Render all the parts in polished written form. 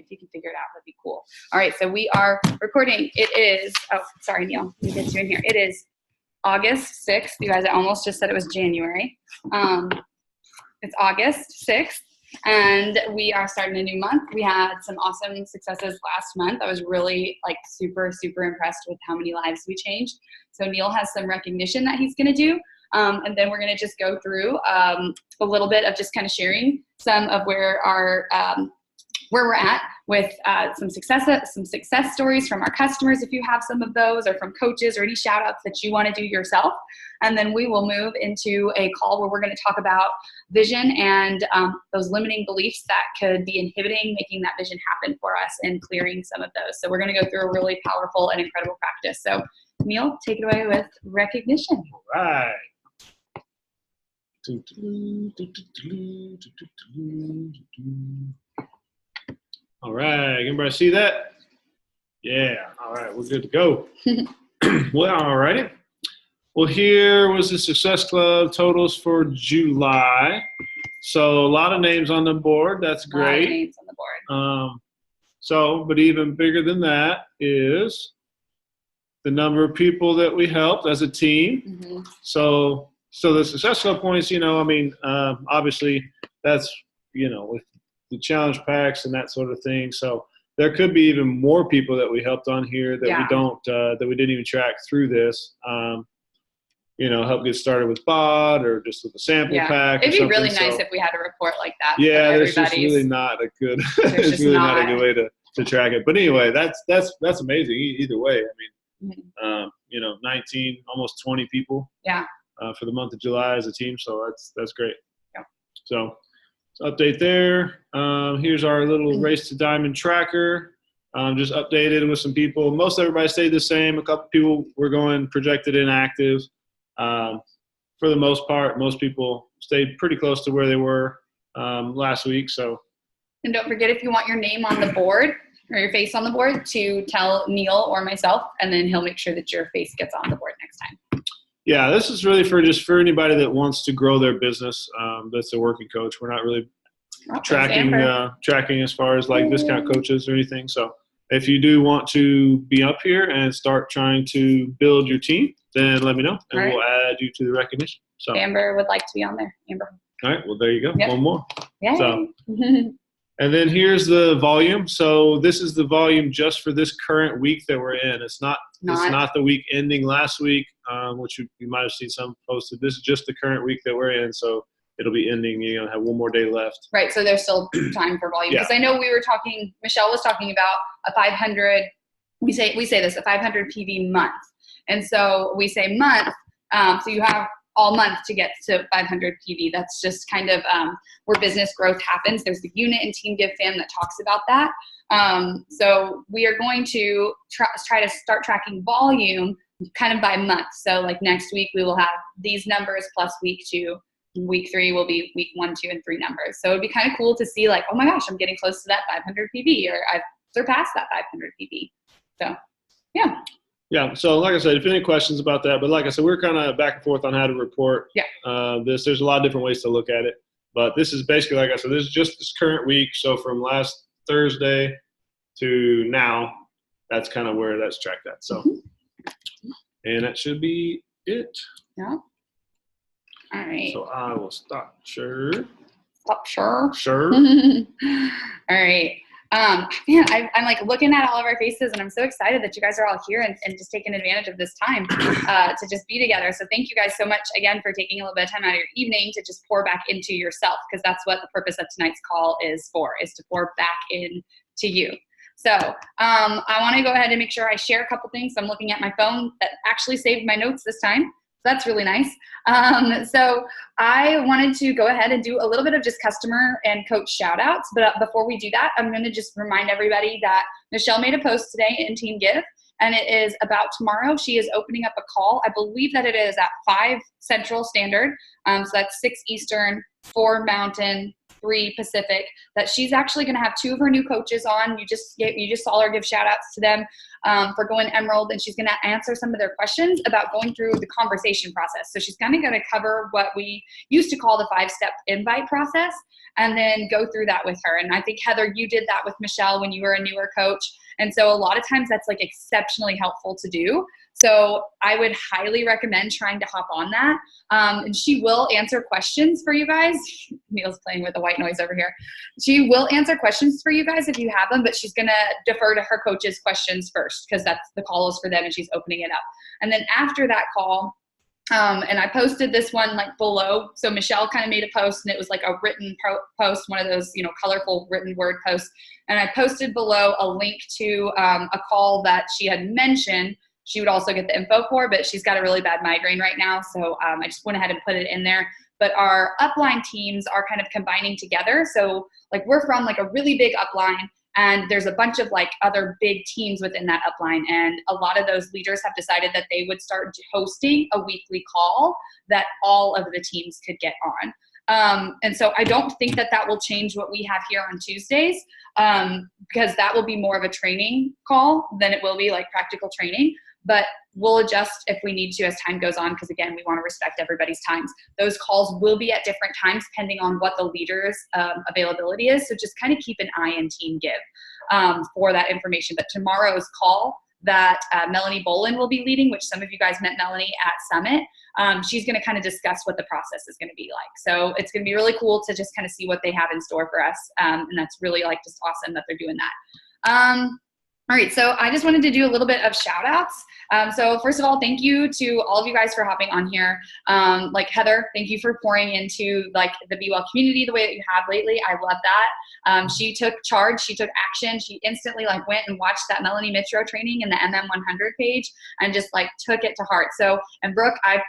if you can figure it out, that'd be cool. All right, so we are recording. It is, oh, sorry, Neil, let me get you in here. It is August 6th. You guys, I almost just said it was January. It's August 6th, and we are starting a new month. We had some awesome successes last month. I was really like super, super impressed with how many lives we changed. So Neil has some recognition that he's going to do. And then we're going to just go through a little bit of just kind of sharing some of where we're at with some success stories from our customers, if you have some of those, or from coaches, or any shout outs that you want to do yourself. And then we will move into a call where we're going to talk about vision and those limiting beliefs that could be inhibiting making that vision happen for us and clearing some of those. So we're going to go through a really powerful and incredible practice. So Neil, take it away with recognition. All right. All right, everybody see that? Yeah, all right, we're good to go. Well, all righty. Well, here was the Success Club totals for July. So a lot of names on the board. That's great. A lot of names on the board. But even bigger than that is the number of people that we helped as a team. Mm-hmm. So the Success Club points, obviously that's, with the challenge packs and that sort of thing. So there could be even more people that we helped on here that we didn't even track through this. Help get started with BOD or just with a sample pack. It'd be really nice if we had a report like that. Yeah, there's just really not a good, it's really not a good way to track it. But anyway, that's amazing. Either way, I mean, 19, almost 20 people. Yeah. For the month of July as a team, so that's great. Yeah. So update there. Here's our little Race to Diamond tracker. Just updated with some people. Most everybody stayed the same. A couple people were going projected inactive. For the most part, most people stayed pretty close to where they were last week. So. And don't forget, if you want your name on the board or your face on the board, to tell Neil or myself, and then he'll make sure that your face gets on the board next time. Yeah, this is really for anybody that wants to grow their business. That's a working coach. We're not really tracking as far as like discount coaches or anything. So if you do want to be up here and start trying to build your team, then let me know, and we'll add you to the recognition. So Amber would like to be on there. Amber. All right. Well, there you go. Yep. One more. Yay. So, and then here's the volume. So this is the volume just for this current week that we're in. It's not the week ending last week, which you might have seen some posted. This is just the current week that we're in. So it'll be ending, have one more day left. Right. So there's still time for volume. Because I know Michelle was talking about a 500, we say this, a 500 PV month. And so we say month, so you have all month to get to 500 PV. That's just kind of where business growth happens. There's the unit and Team Give Fam that talks about that. So we are going to try to start tracking volume kind of by month. So like next week we will have these numbers plus week 2. Week 3 will be week 1, 2, and 3 numbers. So it'd be kind of cool to see like, oh my gosh, I'm getting close to that 500 PV, or I've surpassed that 500 PV. So yeah. Yeah, so like I said, if you have any questions about that, but like I said, we're kind of back and forth on how to report this. There's a lot of different ways to look at it, but this is basically, like I said, this is just this current week. So from last Thursday to now, that's kind of where that's tracked at. So, and that should be it. Yeah. All right. So I will stop. Sure. Sure. All right. Man, I'm like looking at all of our faces, and I'm so excited that you guys are all here and just taking advantage of this time to just be together. So thank you guys so much again for taking a little bit of time out of your evening to just pour back into yourself, because that's what the purpose of tonight's call is to pour back into you. So I want to go ahead and make sure I share a couple things. So I'm looking at my phone that actually saved my notes this time. That's really nice. So I wanted to go ahead and do a little bit of just customer and coach shout outs. But before we do that, I'm going to just remind everybody that Michelle made a post today in Team Give, and it is about tomorrow. She is opening up a call. I believe that it is at 5 Central Standard. So that's 6 Eastern, 4 Mountain, 3 Pacific, that she's actually going to have 2 of her new coaches on. You just saw her give shout outs to them for going Emerald, and she's going to answer some of their questions about going through the conversation process. So she's kind of going to cover what we used to call the 5-step invite process, and then go through that with her. And I think, Heather, you did that with Michelle when you were a newer coach. And so a lot of times that's like exceptionally helpful to do. So I would highly recommend trying to hop on that. And she will answer questions for you guys. Neil's playing with the white noise over here. She will answer questions for you guys if you have them, but she's going to defer to her coach's questions first, because that's the call is for them and she's opening it up. And then after that call, and I posted this one like below. So Michelle kind of made a post, and it was like a written post, one of those, colorful written word posts. And I posted below a link to a call that she had mentioned she would also get the info for, but she's got a really bad migraine right now. So I just went ahead and put it in there. But our upline teams are kind of combining together. So like we're from like a really big upline, and there's a bunch of like other big teams within that upline. And a lot of those leaders have decided that they would start hosting a weekly call that all of the teams could get on. And so I don't think that will change what we have here on Tuesdays, because that will be more of a training call than it will be like practical training. But we'll adjust if we need to as time goes on, because again, we want to respect everybody's times. Those calls will be at different times depending on what the leader's availability is. So just kind of keep an eye and team give for that information. But tomorrow's call that Melanie Bolin will be leading, which some of you guys met Melanie at Summit, she's going to kind of discuss what the process is going to be like. So it's going to be really cool to just kind of see what they have in store for us. And that's really like just awesome that they're doing that. All right, so I just wanted to do a little bit of shout outs. So first of all, thank you to all of you guys for hopping on here. Like Heather, thank you for pouring into like the Be Well community the way that you have lately. I love that. She took charge, she took action. She instantly like went and watched that Melanie Mitro training in the MM100 page and just like took it to heart. So, and Brooke, I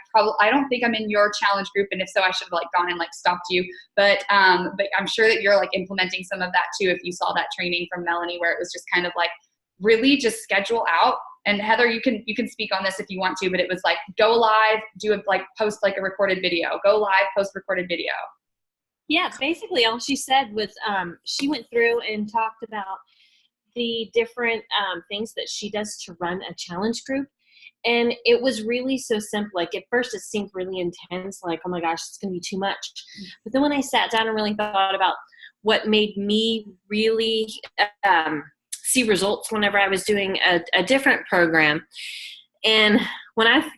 don't think I'm in your challenge group, and if so, I should have like gone and like stopped you. But I'm sure that you're like implementing some of that too. If you saw that training from Melanie where it was just kind of like really just schedule out. And Heather, you can speak on this if you want to, but it was like go live, post like a recorded video, go live, post recorded video. Yeah, basically all she said was she went through and talked about the different things that she does to run a challenge group. And it was really so simple. Like at first it seemed really intense, like, oh my gosh, it's going to be too much. But then when I sat down and really thought about what made me really see results whenever I was doing a different program. And when I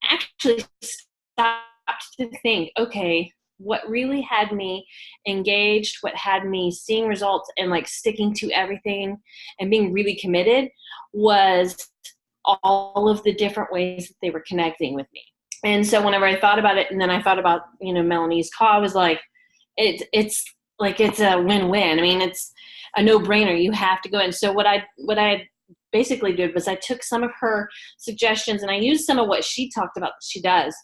actually stopped to think, okay, what really had me engaged, what had me seeing results and like sticking to everything and being really committed was all of the different ways that they were connecting with me. And so whenever I thought about it, and then I thought about, Melanie's call, I was like, it's like, it's a win-win. I mean, it's a no-brainer. You have to go in. So what I basically did was I took some of her suggestions and I used some of what she talked about that she does.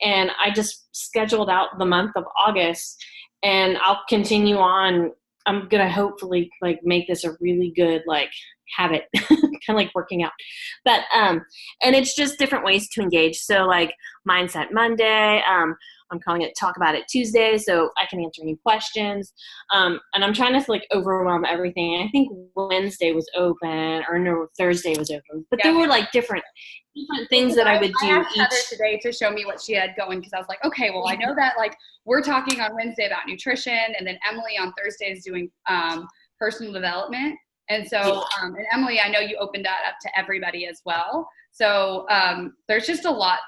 And I just scheduled out the month of August, and I'll continue on. I'm going to hopefully like make this a really good like habit, kind of like working out. But and it's just different ways to engage. So like Mindset Monday, I'm calling it Talk About It Tuesday, so I can answer any questions. And I'm trying to like overwhelm everything. I think Wednesday was open, or no, Thursday was open. But there were like different things that I would do. I asked Heather today to show me what she had going, because I was like, okay, well, I know that like we're talking on Wednesday about nutrition, and then Emily on Thursday is doing personal development. And so, and Emily, I know you opened that up to everybody as well. So there's just a lot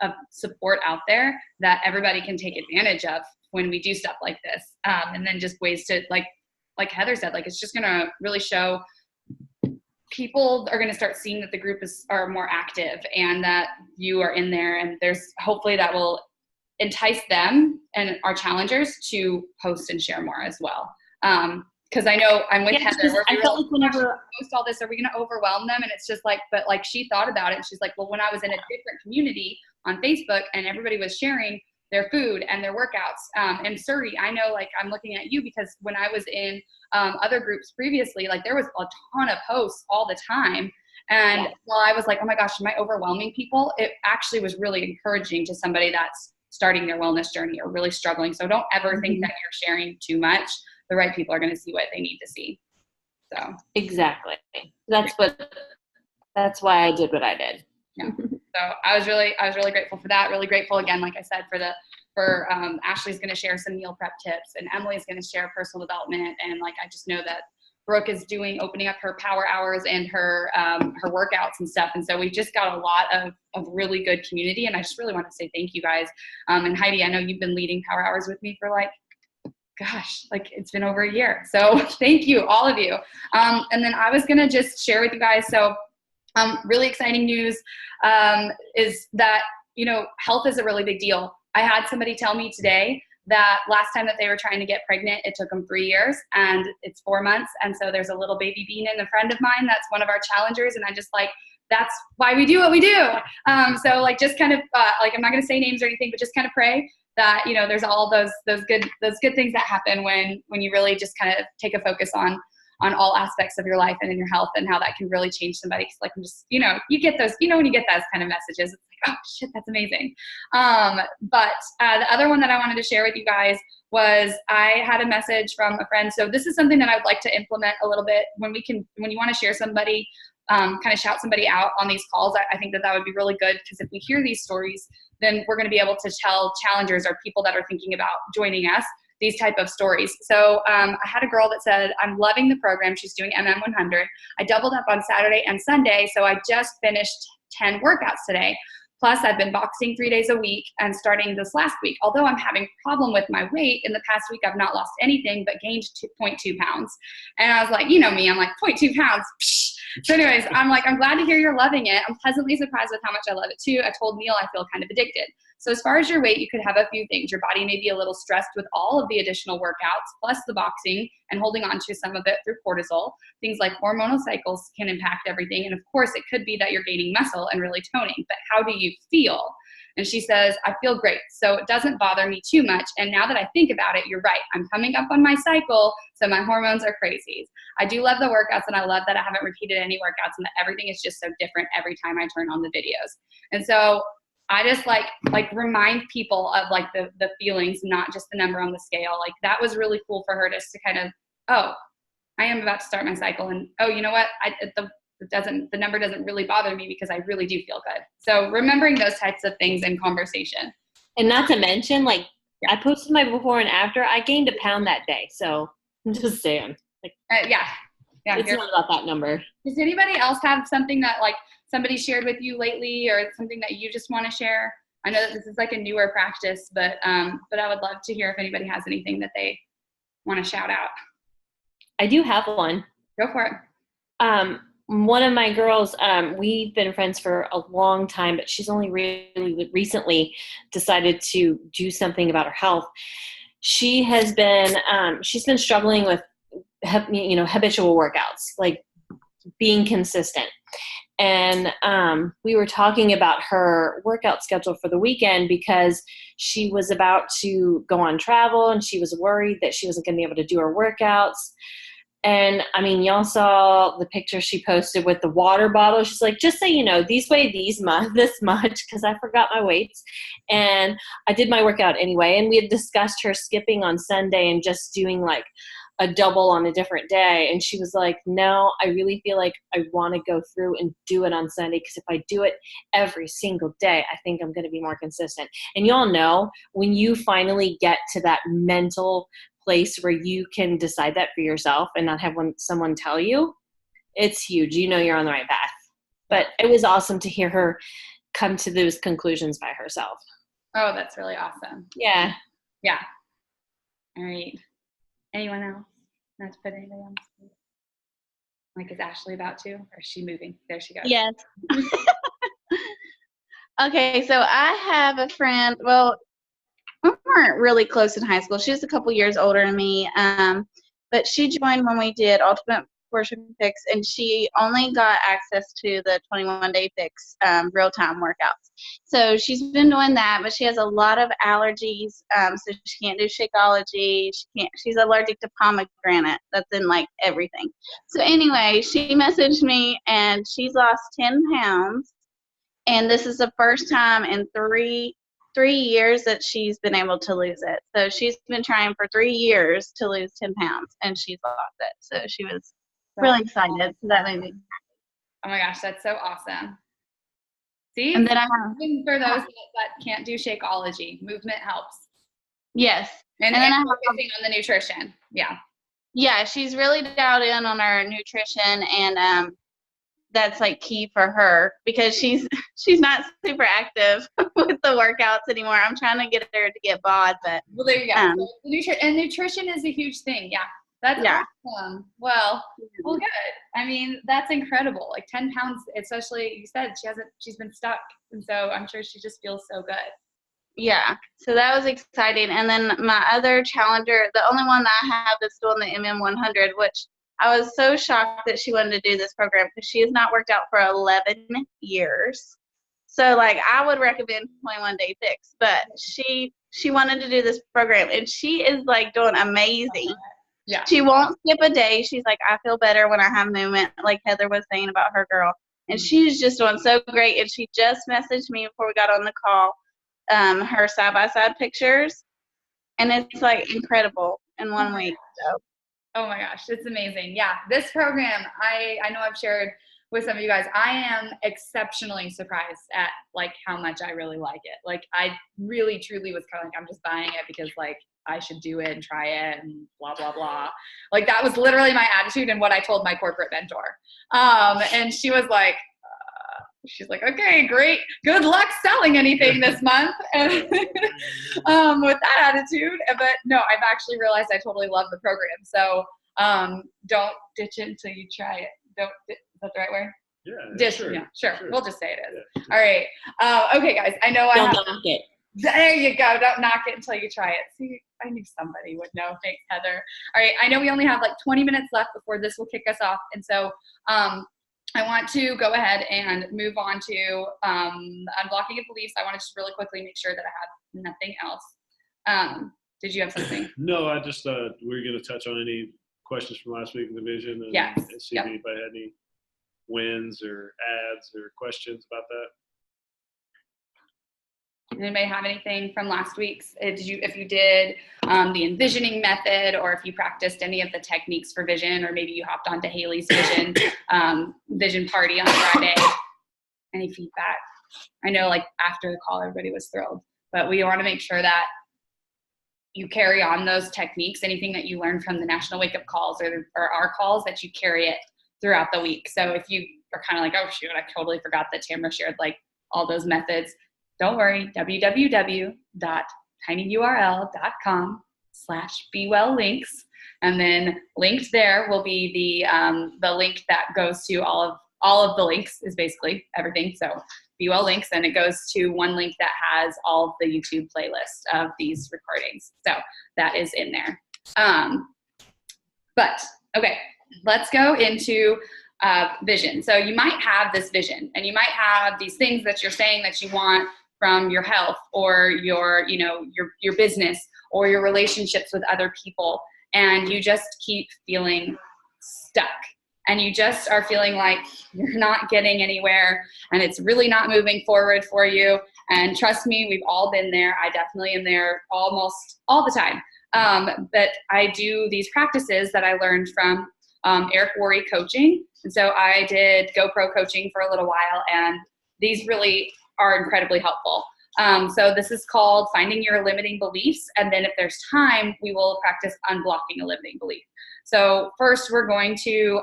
of support out there that everybody can take advantage of when we do stuff like this. And then just ways to like Heather said, like, it's just going to really show people are going to start seeing that the group are more active and that you are in there, and there's hopefully that will entice them and our challengers to post and share more as well. Because I know I'm with Heather. I felt like whenever post all this, are we going to overwhelm them? And it's just like, but like she thought about it. And she's like, well, when I was in a different community on Facebook and everybody was sharing their food and their workouts. And Surrey, I know, like I'm looking at you because when I was in other groups previously, like there was a ton of posts all the time. And while I was like, oh my gosh, am I overwhelming people? It actually was really encouraging to somebody that's starting their wellness journey or really struggling. So don't ever think that you're sharing too much. The right people are going to see what they need to see. So exactly. That's why I did what I did. Yeah. So I was really grateful for that. Really grateful again, like I said, for Ashley's going to share some meal prep tips, and Emily's going to share personal development. And like, I just know that Brooke is opening up her power hours and her workouts and stuff. And so we've just got a lot of really good community. And I just really want to say thank you guys. And Heidi, I know you've been leading power hours with me for like it's been over a year. So thank you, all of you. And then I was going to just share with you guys. So really exciting news is that, health is a really big deal. I had somebody tell me today that last time that they were trying to get pregnant, it took them 3 years, and it's 4 months. And so there's a little baby bean in a friend of mine that's one of our challengers. And I just that's why we do what we do. So just kind of I'm not going to say names or anything, but just kind of pray that, there's all those good things that happen when you really just kind of take a focus on all aspects of your life and in your health, and how that can really change somebody. Cause I'm just, you get those, when you get those kind of messages, it's like, oh shit, that's amazing. But the other one that I wanted to share with you guys was I had a message from a friend. So this is something that I would like to implement a little bit when you want to share somebody, kind of shout somebody out on these calls. I think that would be really good, because if we hear these stories, then we're going to be able to tell challengers or people that are thinking about joining us these type of stories. So I had a girl that said, I'm loving the program. She's doing MM100. I doubled up on Saturday and Sunday, so I just finished 10 workouts today. Plus, I've been boxing 3 days a week and starting this last week. Although I'm having a problem with my weight, in the past week I've not lost anything but gained 0.2 pounds. And I was like, you know me, I'm like, 0.2 pounds. Psh. So anyways, I'm glad to hear you're loving it. I'm pleasantly surprised with how much I love it too. I told Neil I feel kind of addicted. So as far as your weight, you could have a few things. Your body may be a little stressed with all of the additional workouts, plus the boxing and holding on to some of it through cortisol. Things like hormonal cycles can impact everything. And of course, it could be that you're gaining muscle and really toning, but how do you feel? And she says, I feel great. So it doesn't bother me too much. And now that I think about it, you're right. I'm coming up on my cycle, so my hormones are crazy. I do love the workouts, and I love that I haven't repeated any workouts, and that everything is just so different every time I turn on the videos. And so I just like remind people of the feelings, not just the number on the scale. Like, that was really cool for her just to kind of, oh, I am about to start my cycle. And oh, you know what? The number doesn't really bother me, because I really do feel good. So remembering those types of things in conversation. And not to mention, I posted my before and after. I gained a pound that day. So I'm just saying. Yeah. It's not about that number. Does anybody else have something that somebody shared with you lately, or something that you just want to share? I know that this is a newer practice, but I would love to hear if anybody has anything that they want to shout out. I do have one. Go for it. One of my girls, we've been friends for a long time, but she's only really recently decided to do something about her health. She has been, she's been struggling with, habitual workouts, being consistent. And we were talking about her workout schedule for the weekend, because she was about to go on travel, and she was worried that she wasn't going to be able to do her workouts. And y'all saw the picture she posted with the water bottle. She's like, just so you know, these weigh this much, because I forgot my weights. And I did my workout anyway. And we had discussed her skipping on Sunday and just doing a double on a different day. And she was like, no, I really feel like I want to go through and do it on Sunday, because if I do it every single day, I think I'm going to be more consistent. And y'all know, when you finally get to that mental place where you can decide that for yourself and not have someone tell you, it's huge. You're on the right path. But it was awesome to hear her come to those conclusions by herself. Oh, that's really awesome. Yeah. Yeah. All right. Anyone else? Not to put anybody on the spot. Is Ashley about to, or is she moving? There she goes. Yes. Okay, so I have a friend. Well, we weren't really close in high school. She was a couple years older than me, but she joined when we did Ultimate Portion Fix, and she only got access to the 21-day fix real-time workouts. So she's been doing that, but she has a lot of allergies, so she can't do Shakeology. She's allergic to pomegranate. That's in everything. So anyway, she messaged me, and she's lost 10 pounds, and this is the first time in 3 years that she's been able to lose it. So she's been trying for 3 years to lose 10 pounds, and she's lost it. So she was really excited. So that made me. Oh my gosh, that's so awesome. See, And then I have, even for those that can't do Shakeology, movement helps. yes. And then I have, focusing on the nutrition. Yeah. Yeah, she's really dialed in on her nutrition, and that's like key for her because she's not super active with the workouts anymore. I'm trying to get her to get bod, but well, there you go. So nutrition is a huge thing. Yeah, that's awesome. Well, good. I mean, that's incredible. Like 10 pounds, especially you said she's been stuck, and so I'm sure she just feels so good. Yeah, so that was exciting. And then my other challenger, the only one that I have that's doing the MM100, which I was so shocked that she wanted to do this program because she has not worked out for 11 years. So, like, I would recommend 21 Day Fix, but she wanted to do this program, and she is, like, doing amazing. Yeah. She won't skip a day. She's like, I feel better when I have movement, like Heather was saying about her girl. And she's just doing so great. And she just messaged me before we got on the call, her side-by-side pictures, and it's like incredible in 1 week. So. Oh my gosh, it's amazing. Yeah, this program, I know I've shared with some of you guys, I am exceptionally surprised at like how much I really like it. Like I really truly was kind of like, I'm just buying it because like I should do it and try it and blah, blah, blah. Like that was literally my attitude and what I told my corporate mentor. And she was like, she's like, okay, great. Good luck selling anything this month. And with that attitude. But no, I've actually realized I totally love the program. So don't ditch it until you try it. Is that the right word? Yeah, sure. Yeah, sure. We'll just say it is. Yeah. All right. Okay, guys. I know Don't knock it. There you go. Don't knock it until you try it. See, I knew somebody would know. Thanks, Heather. All right. I know we only have like 20 minutes left before this will kick us off. And so I want to go ahead and move on to unblocking of beliefs. I want to just really quickly make sure that I have nothing else. Did you have something? No, I just we were going to touch on any questions from last week in the vision and see if anybody had any wins or ads or questions about that. Anybody have anything from last week's? If you did the envisioning method, or if you practiced any of the techniques for vision, or maybe you hopped onto Haley's vision party on Friday. Any feedback? I know like after the call, everybody was thrilled, but we want to make sure that you carry on those techniques, anything that you learned from the National Wake Up Calls or our calls, that you carry it throughout the week. So if you are kind of like, oh shoot, I totally forgot that Tamara shared like all those methods. Don't worry, www.tinyurl.com/bewelllinks. And then linked there will be the link that goes to all of the links, is basically everything. So Be Well Links, and it goes to one link that has all of the YouTube playlist of these recordings. So that is in there. But okay, let's go into vision. So you might have this vision, and you might have these things that you're saying that you want from your health, or your business, or your relationships with other people, and you just keep feeling stuck, and you just are feeling like you're not getting anywhere, and it's really not moving forward for you. And trust me, we've all been there. I definitely am there almost all the time. But I do these practices that I learned from Eric Worre coaching. And so I did GoPro coaching for a little while, and these really are incredibly helpful. So this is called Finding Your Limiting Beliefs. And then if there's time, we will practice unblocking a limiting belief. So first we're going to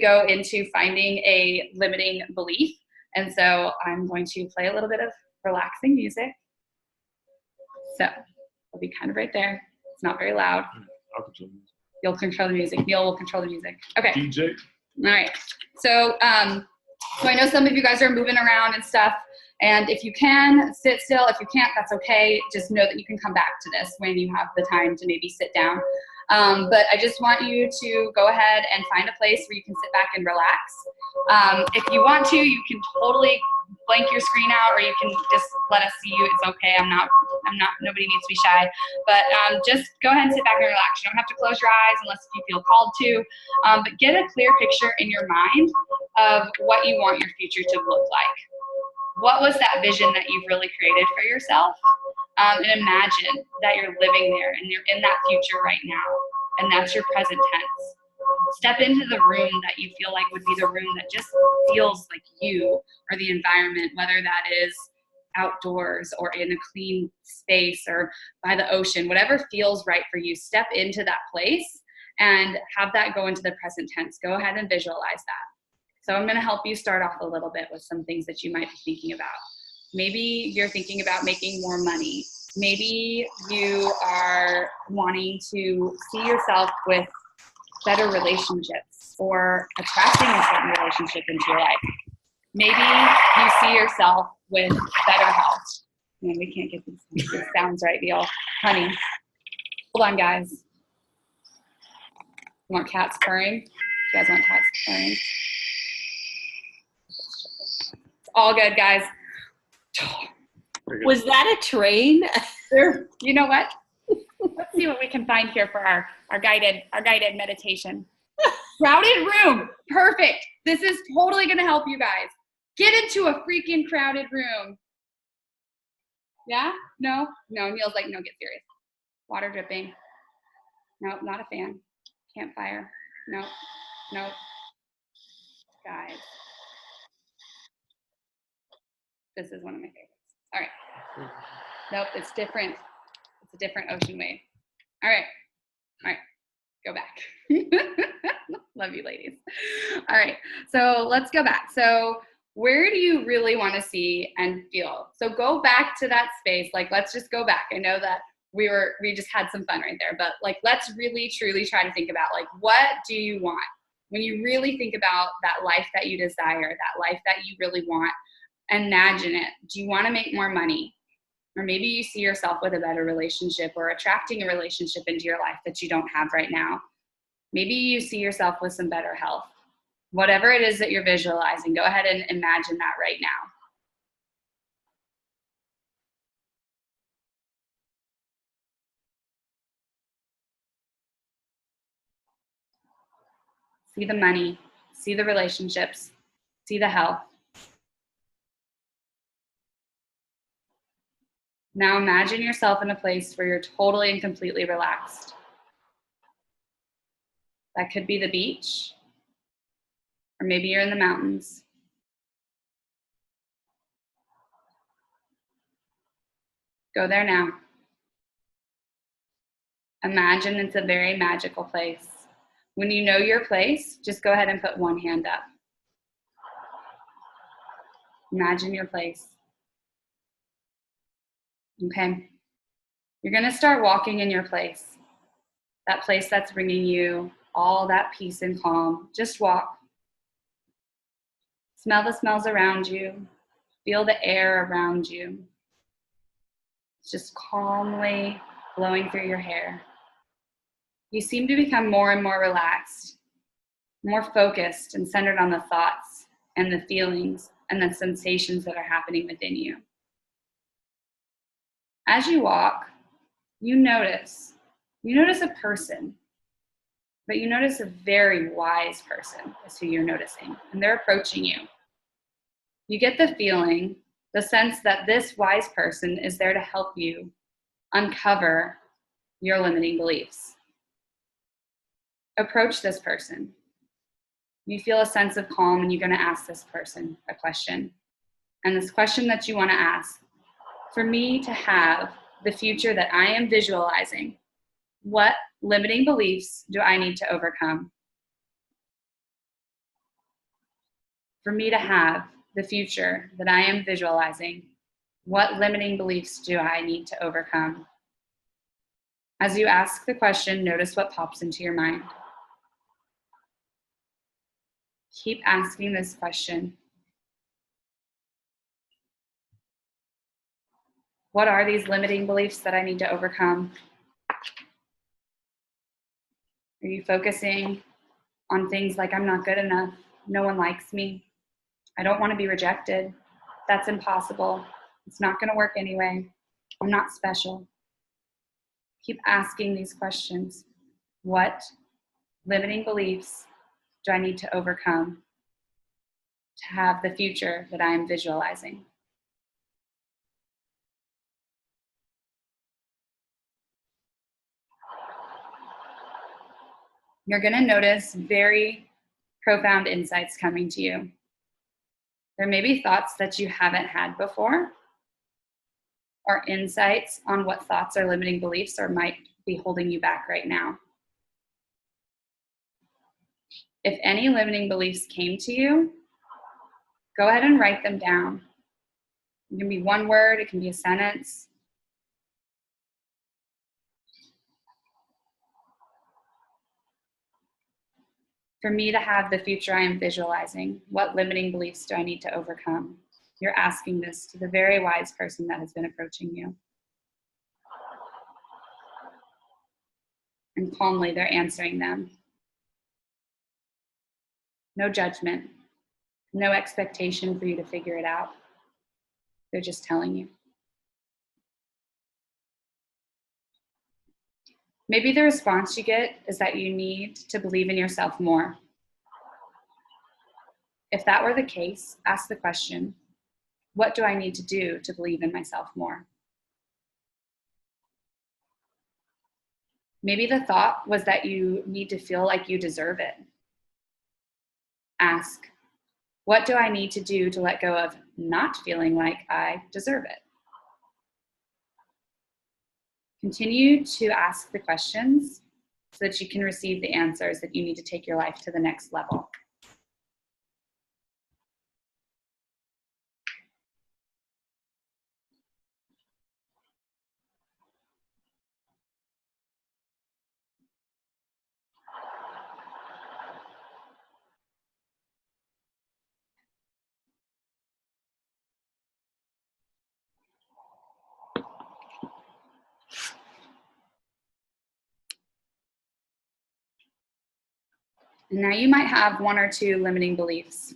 go into finding a limiting belief. And so I'm going to play a little bit of relaxing music. So it'll be kind of right there. It's not very loud. I'll control the music. You'll control the music. Neil will control the music. Okay. DJ. All right. So, so I know some of you guys are moving around and stuff. And if you can, sit still. If you can't, that's okay. Just know that you can come back to this when you have the time to maybe sit down. But I just want you to go ahead and find a place where you can sit back and relax. If you want to, you can totally blank your screen out, or you can just let us see you. It's okay. Nobody needs to be shy. But just go ahead and sit back and relax. You don't have to close your eyes unless you feel called to. But get a clear picture in your mind of what you want your future to look like. what was that vision that you've really created for yourself? And imagine that you're living there and you're in that future right now. And that's your present tense. Step into the room that you feel like would be the room that just feels like you, or the environment, whether that is outdoors or in a clean space or by the ocean, whatever feels right for you. Step into that place and have that go into the present tense. Go ahead and visualize that. So I'm going to help you start off a little bit with some things that you might be thinking about. Maybe you're thinking about making more money. Maybe you are wanting to see yourself with better relationships or attracting a certain relationship into your life. Maybe you see yourself with better health. Man, we can't get these sounds right, Neil. Honey, hold on, guys. You want cats purring? You guys want cats purring? It's all good, guys. Was that a train? Sure. You know what? Let's see what we can find here for our guided meditation. Crowded room. Perfect. This is totally going to help you guys. Get into a freaking crowded room. Yeah? No? No. Neil's like, no, get serious. Water dripping. No, not a fan. Campfire. No. No. Guys. This is one of my favorites. All right. Nope, it's different. It's a different ocean wave. All right. All right. Go back. Love you, ladies. All right. So let's go back. So where do you really want to see and feel? So go back to that space. Like, let's just go back. I know that we just had some fun right there, but like, let's really, truly try to think about, like, what do you want? When you really think about that life that you desire, that life that you really want, imagine it. Do you want to make more money? Or maybe you see yourself with a better relationship or attracting a relationship into your life that you don't have right now. Maybe you see yourself with some better health. Whatever it is that you're visualizing, go ahead and imagine that right now. See the money, see the relationships, see the health. Now imagine yourself in a place where you're totally and completely relaxed. That could be the beach, or maybe you're in the mountains. Go there now. Imagine it's a very magical place. When you know your place, just go ahead and put one hand up. Imagine your place. Okay. You're going to start walking in your place. That place that's bringing you all that peace and calm. Just walk. Smell the smells around you. Feel the air around you. It's just calmly blowing through your hair. You seem to become more and more relaxed, more focused and centered on the thoughts and the feelings and the sensations that are happening within you. As you walk, you notice a person, but you notice a very wise person is who you're noticing, and they're approaching you. You get the feeling, the sense that this wise person is there to help you uncover your limiting beliefs. Approach this person. You feel a sense of calm, and you're going to ask this person a question. And this question that you want to ask, for me to have the future that I am visualizing, what limiting beliefs do I need to overcome? For me to have the future that I am visualizing, what limiting beliefs do I need to overcome? As you ask the question, notice what pops into your mind. Keep asking this question. What are these limiting beliefs that I need to overcome? Are you focusing on things like, I'm not good enough, no one likes me, I don't want to be rejected, that's impossible, it's not going to work anyway, I'm not special? Keep asking these questions. What limiting beliefs do I need to overcome to have the future that I am visualizing? You're going to notice very profound insights coming to you. There may be thoughts that you haven't had before, or insights on what thoughts are limiting beliefs or might be holding you back right now. If any limiting beliefs came to you, go ahead and write them down. It can be one word, it can be a sentence. For me to have the future I am visualizing, what limiting beliefs do I need to overcome? You're asking this to the very wise person that has been approaching you. And calmly, they're answering them. No judgment, no expectation for you to figure it out. They're just telling you. Maybe the response you get is that you need to believe in yourself more. If that were the case, ask the question, what do I need to do to believe in myself more? Maybe the thought was that you need to feel like you deserve it. Ask, what do I need to do to let go of not feeling like I deserve it? Continue to ask the questions so that you can receive the answers that you need to take your life to the next level. And now you might have one or two limiting beliefs.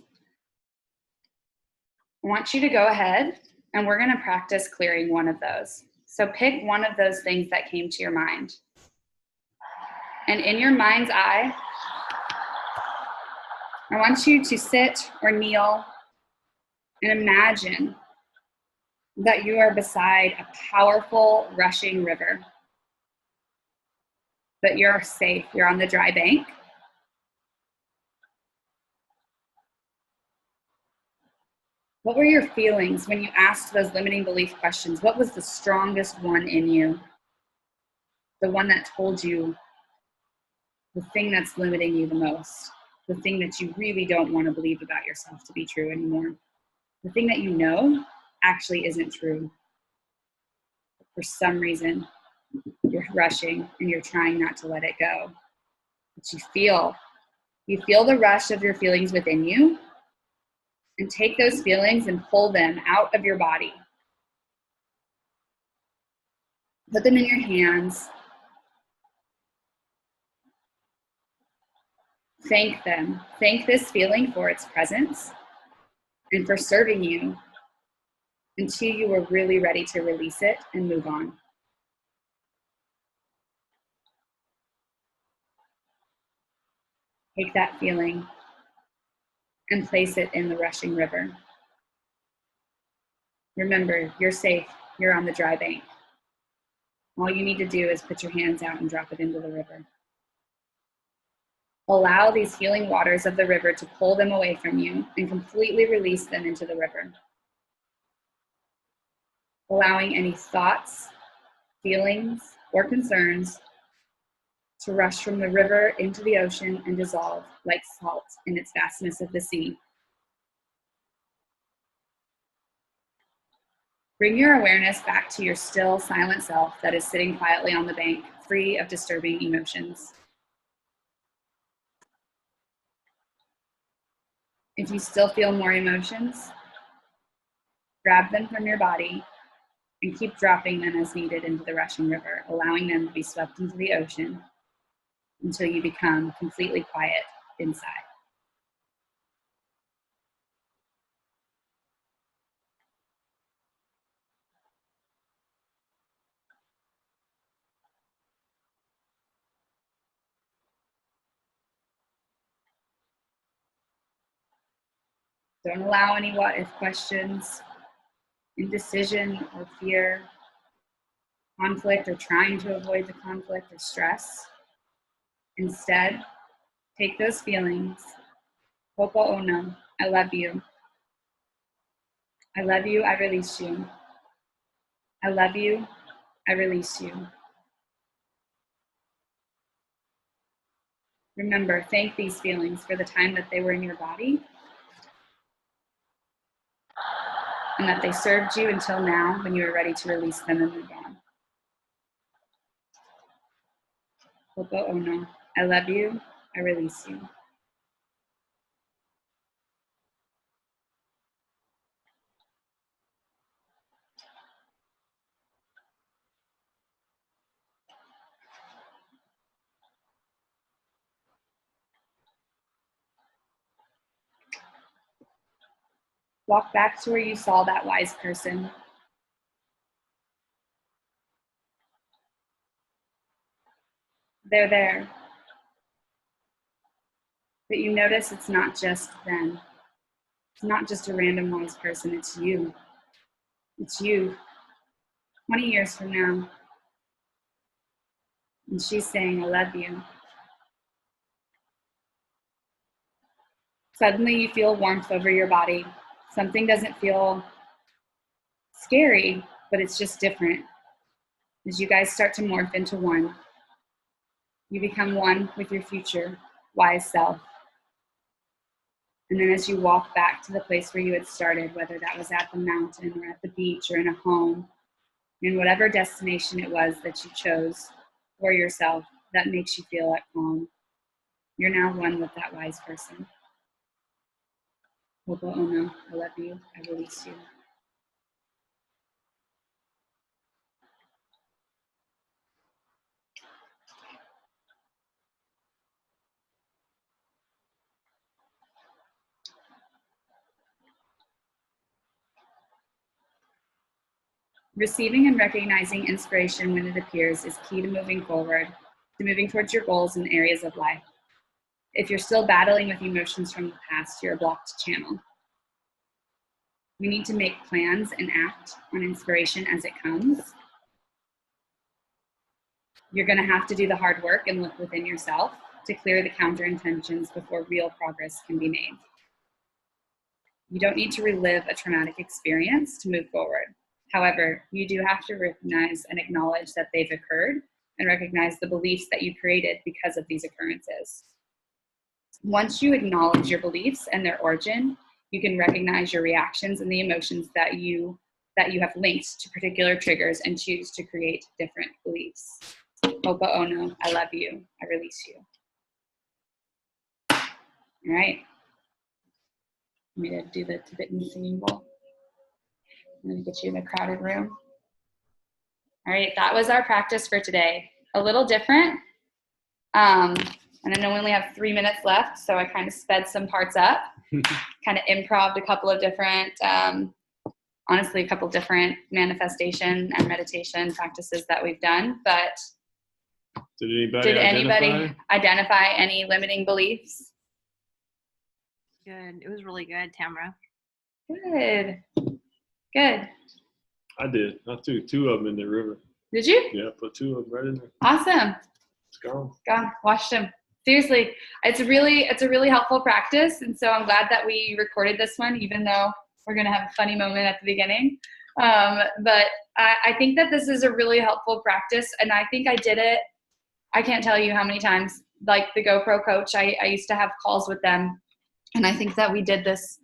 I want you to go ahead and we're going to practice clearing one of those. So pick one of those things that came to your mind. And in your mind's eye, I want you to sit or kneel and imagine that you are beside a powerful rushing river. That you're safe, you're on the dry bank. What were your feelings when you asked those limiting belief questions? What was the strongest one in you? The one that told you the thing that's limiting you the most, the thing that you really don't want to believe about yourself to be true anymore, the thing that you know actually isn't true. For some reason, you're rushing and you're trying not to let it go. But you feel the rush of your feelings within you, and take those feelings and pull them out of your body. Put them in your hands. Thank them. Thank this feeling for its presence and for serving you until you were really ready to release it and move on. Take that feeling and place it in the rushing river. Remember, you're safe. You're on the dry bank. All you need to do is put your hands out and drop it into the river. Allow these healing waters of the river to pull them away from you and completely release them into the river. Allowing any thoughts, feelings, or concerns to rush from the river into the ocean and dissolve like salt in its vastness of the sea. Bring your awareness back to your still, silent self that is sitting quietly on the bank, free of disturbing emotions. If you still feel more emotions, grab them from your body and keep dropping them as needed into the rushing river, allowing them to be swept into the ocean until you become completely quiet inside. Don't allow any what if questions, indecision or fear, conflict or trying to avoid the conflict or stress. Instead, Take those feelings. Ho'oponopono. I love you. I love you. I release you. I love you. I release you. Remember, thank these feelings for the time that they were in your body and that they served you until now when you were ready to release them and move on. Ho'oponopono. I love you. I release you. Walk back to where you saw that wise person. They're there. But you notice it's not just them. It's not just a random wise person, it's you. It's you. 20 years from now. And she's saying, I love you. Suddenly you feel warmth over your body. Something doesn't feel scary, but it's just different. As you guys start to morph into one, you become one with your future wise self. And then as you walk back to the place where you had started, whether that was at the mountain or at the beach or in a home, in whatever destination it was that you chose for yourself that makes you feel at calm, you're now one with that wise person. Ho'oponopono. I love you. I release you. Receiving and recognizing inspiration when it appears is key to moving forward, to moving towards your goals in areas of life. If you're still battling with emotions from the past, you're a blocked channel. We need to make plans and act on inspiration as it comes. You're going to have to do the hard work and look within yourself to clear the counter intentions before real progress can be made. You don't need to relive a traumatic experience to move forward. However, you do have to recognize and acknowledge that they've occurred and recognize the beliefs that you created because of these occurrences. Once you acknowledge your beliefs and their origin, you can recognize your reactions and the emotions that you have linked to particular triggers and choose to create different beliefs. Ho'oponopono. I love you. I release you. All right. I'm going to do the Tibetan singing bowl. I'm going to get you in a crowded room. All right, that was our practice for today. A little different. And I know we only have 3 minutes left, so I kind of sped some parts up, kind of improv'd a couple of different, honestly, a couple different manifestation and meditation practices that we've done. But did anybody identify any limiting beliefs? Good. It was really good, Tamara. Good. Good. I did. I threw 2 of them in the river. Did you? Yeah, put 2 of them right in there. Awesome. It's gone. God, watched them. Seriously, it's a really helpful practice, and so I'm glad that we recorded this one, even though we're gonna have a funny moment at the beginning. But I think that this is a really helpful practice, and I think I did it. I can't tell you how many times. Like the GoPro coach, I used to have calls with them, and I think that we did this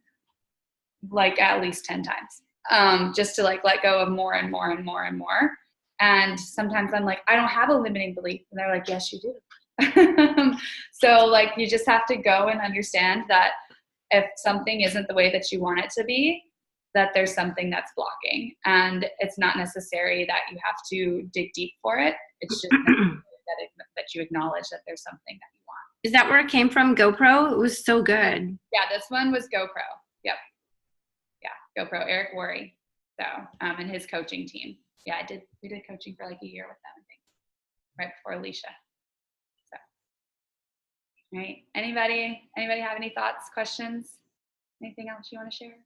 like at least 10 times, just to like let go of more and more and more and more. And sometimes I'm like, I don't have a limiting belief, and they're like, yes, you do. So like you just have to go and understand that if something isn't the way that you want it to be, that there's something that's blocking, and it's not necessary that you have to dig deep for it. It's just that you acknowledge that there's something that you want. Is that where it came from? GoPro? It was so good. Yeah, this one was GoPro. Yep. Yeah, GoPro, Eric Worre. So, and his coaching team. Yeah, we did coaching for like a year with them, I think, right before Alicia. So, all right. Anybody have any thoughts, questions? Anything else you want to share?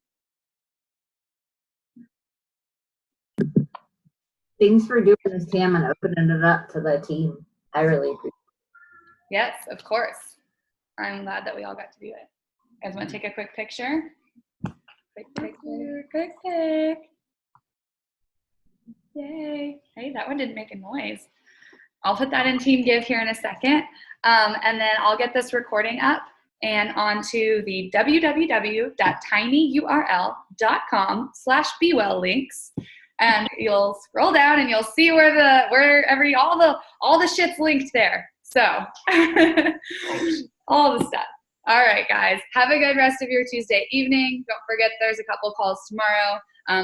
Thanks for doing this, Tam, and opening it up to the team. I really appreciate it. Yes, of course. I'm glad that we all got to do it. You guys want to take a quick picture? Quick picture, quick pic. Yay. Hey, that one didn't make a noise. I'll put that in Team Give here in a second. And then I'll get this recording up and onto the www.tinyurl.com/bewell links. And you'll scroll down and you'll see all the shit's linked there. So all the stuff. All right, guys. Have a good rest of your Tuesday evening. Don't forget there's a couple calls tomorrow.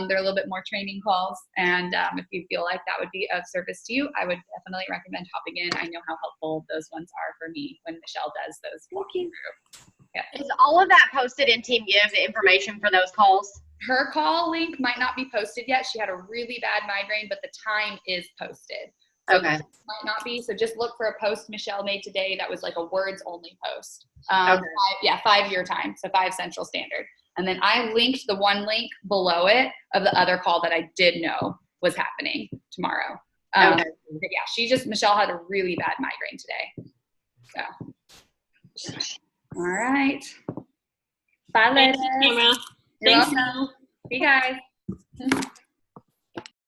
They're a little bit more training calls. And if you feel like that would be of service to you, I would definitely recommend hopping in. I know how helpful those ones are for me when Michelle does those. Yeah. Is all of that posted in Team Give, the information for those calls? Her call link might not be posted yet. She had a really bad migraine, but the time is posted. So Okay. Might not be. So just look for a post Michelle made today that was like a words only post. Okay. 5 your time. So 5 Central Standard. And then I linked the one link below it of the other call that I did know was happening tomorrow. Okay. Yeah, Michelle had a really bad migraine today. So, all right. Bye, ladies. Thanks, Tamara. You're Thanks, welcome. See you guys.